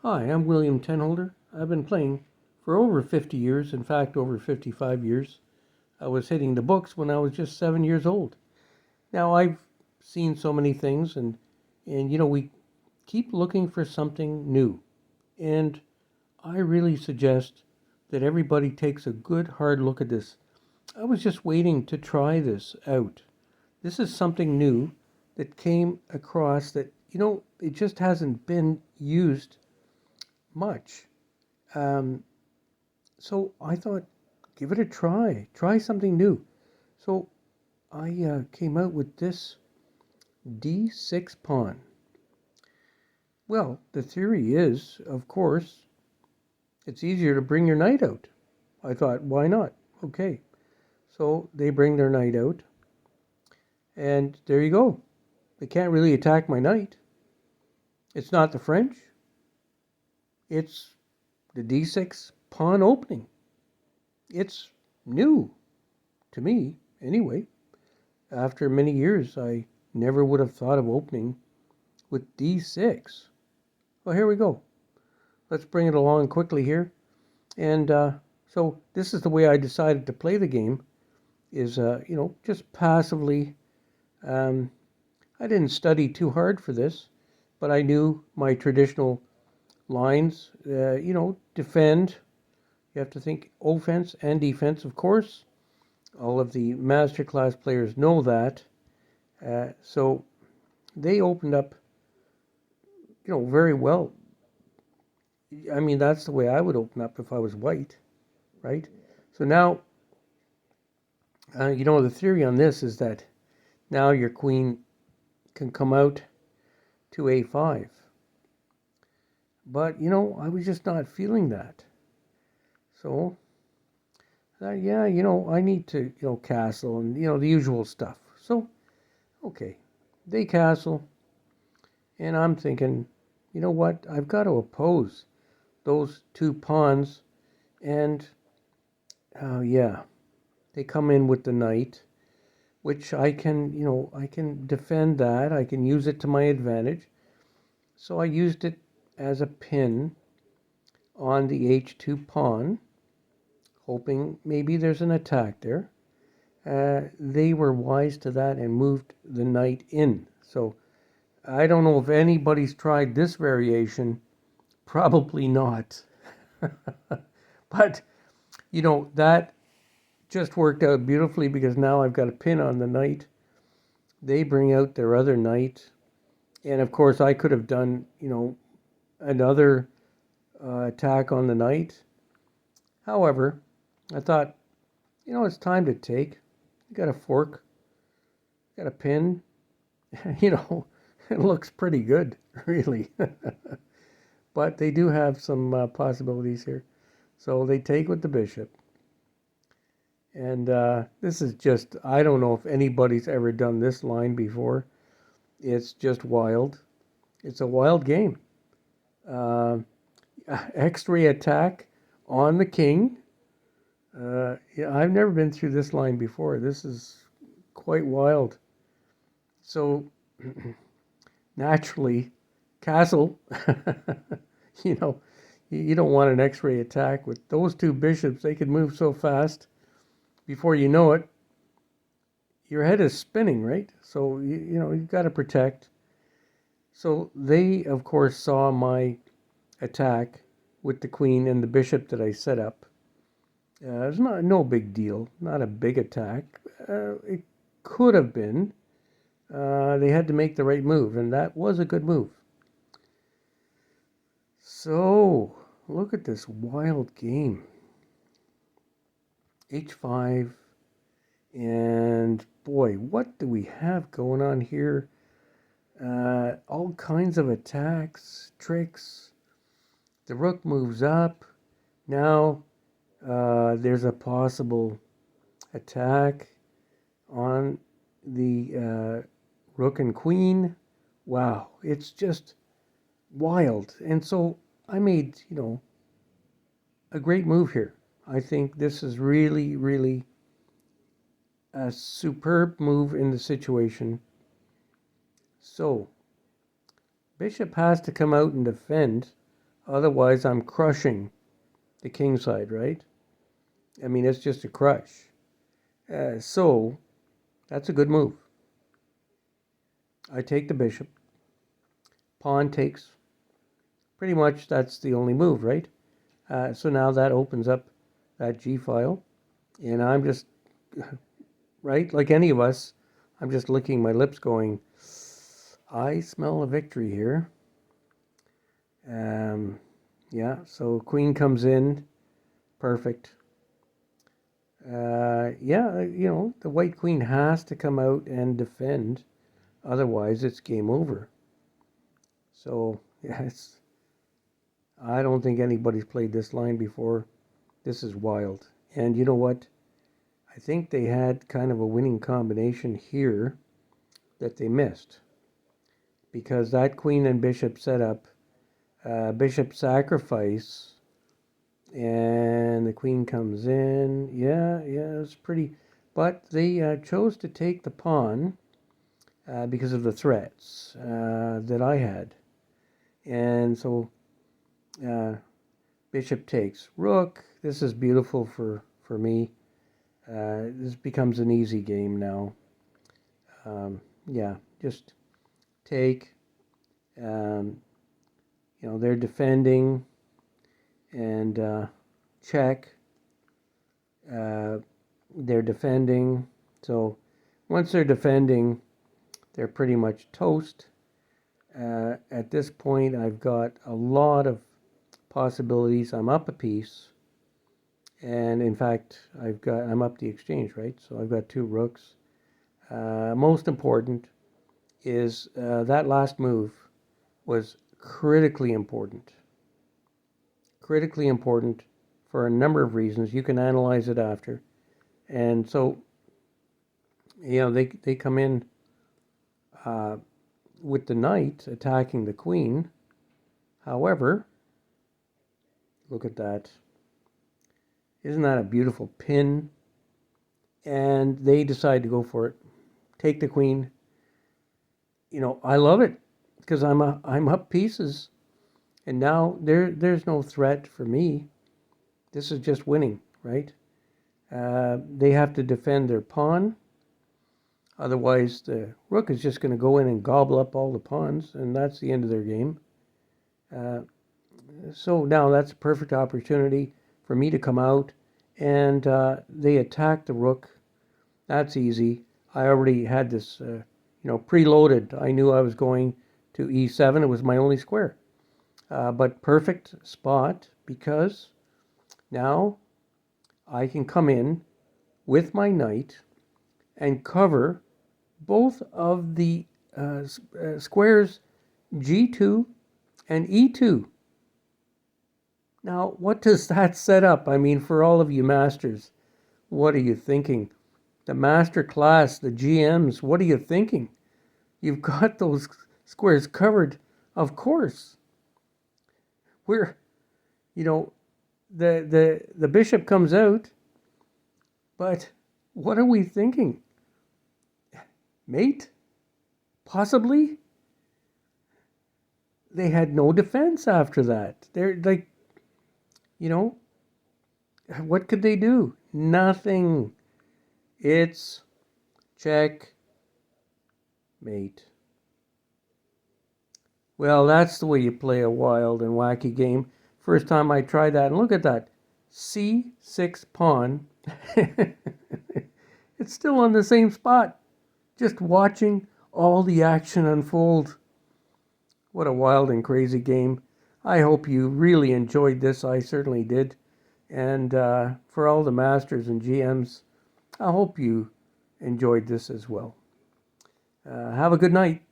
Hi, I'm William Tenholder. I've been playing for over 50 years, in fact, over 55 years. I was hitting the books when I was just 7 years old. Now, I've seen so many things, and we keep looking for something new. And I really suggest that everybody takes a good hard look at this. I was just waiting to try this out. This is something new that came across that, it just hasn't been used much. Um, So I thought, give it a try. Try something new. So I came out with this D6 pawn. Well, the theory is, of course, it's easier to bring your knight out. I thought, why not? Okay. So they bring their knight out, and there you go. They can't really attack my knight. It's not the French, it's the D6 pawn opening. It's new to me, anyway. After many years, I never would have thought of opening with D6. Well, here we go. Let's bring it along quickly here. And so this is the way I decided to play the game is, just passively. Um, I didn't study too hard for this, but I knew my traditional lines, defend. You have to think offense and defense, of course. All of the Masterclass players know that. So they opened up, very well. I mean, that's the way I would open up if I was white, right? So now, the theory on this is that now your queen can come out to a5. But, I was just not feeling that. So, yeah, I need to, castle and, the usual stuff. So, okay, they castle. And I'm thinking, you know what? I've got to oppose those two pawns. And, yeah, they come in with the knight, which I can defend that. I can use it to my advantage. So I used it as a pin on the h2 pawn, hoping maybe there's an attack there. They were wise to that and moved the knight in. So I don't know if anybody's tried this variation. Probably not. But, that just worked out beautifully because now I've got a pin on the knight. They bring out their other knight. And of course, I could have done, another attack on the knight. However, I thought, it's time to take. You got a fork, got a pin. you know, it looks pretty good, really. But they do have some possibilities here. So they take with the bishop. And this is just, I don't know if anybody's ever done this line before. It's just wild. It's a wild game. Uh, X-ray attack on the king. Yeah, I've never been through this line before. This is quite wild. So naturally, castle. you know, you don't want an X-ray attack with those two bishops. They could move so fast. Before you know it, your head is spinning, right? So you've got to protect. So they, of course, saw my attack with the queen and the bishop that I set up. It's no big deal, not a big attack. It could have been. They had to make the right move, and that was a good move. So look at this wild game. H5, and boy, what do we have going on here? All kinds of attacks, tricks. The rook moves up. Now there's a possible attack on the rook and queen. Wow, it's just wild. And so I made, a great move here. I think this is really, really a superb move in the situation. So, bishop has to come out and defend. Otherwise, I'm crushing the king side, right? I mean, it's just a crush. So that's a good move. I take the bishop. Pawn takes. Pretty much that's the only move, right? So now that opens up that G file. And I'm just, right, like any of us, I'm just licking my lips going, I smell a victory here. Yeah, so queen comes in. Perfect. Yeah, the white queen has to come out and defend. Otherwise, it's game over. So, yeah, I don't think anybody's played this line before. This is wild. And you know what? I think they had kind of a winning combination here that they missed. Because that queen and bishop setup, bishop sacrifice, and the queen comes in. Yeah, it's pretty. But they chose to take the pawn because of the threats that I had. And so bishop takes rook. This is beautiful for me. This becomes an easy game now. Yeah, just take. They're defending and check. They're defending. So once they're defending, they're pretty much toast. At this point, I've got a lot of possibilities. I'm up a piece. And in fact, I'm up the exchange, right? So I've got two rooks. Most important is that last move was critically important. Critically important for a number of reasons. You can analyze it after. And so, they come in with the knight attacking the queen. However, look at that. Isn't that a beautiful pin? And they decide to go for it. Take the queen. I love it because I'm up pieces, and now there's no threat for me. This is just winning, right? They have to defend their pawn. Otherwise, the rook is just going to go in and gobble up all the pawns, and that's the end of their game. So now that's a perfect opportunity for me to come out, and they attack the rook. That's easy. I already had this, preloaded. I knew I was going to e7. It was my only square. But perfect spot because now I can come in with my knight and cover both of the squares G2 and E2. Now, what does that set up? I mean, for all of you masters, what are you thinking? The Masterclass, the GMs, what are you thinking? You've got those squares covered, of course. We're, the bishop comes out, but what are we thinking? Mate? Possibly? They had no defense after that. They're like, what could they do? Nothing. It's check, mate. Well, that's the way you play a wild and wacky game. First time I tried that, and look at that. C6 pawn. It's still on the same spot. Just watching all the action unfold. What a wild and crazy game. I hope you really enjoyed this. I certainly did. And for all the masters and GMs, I hope you enjoyed this as well. Have a good night.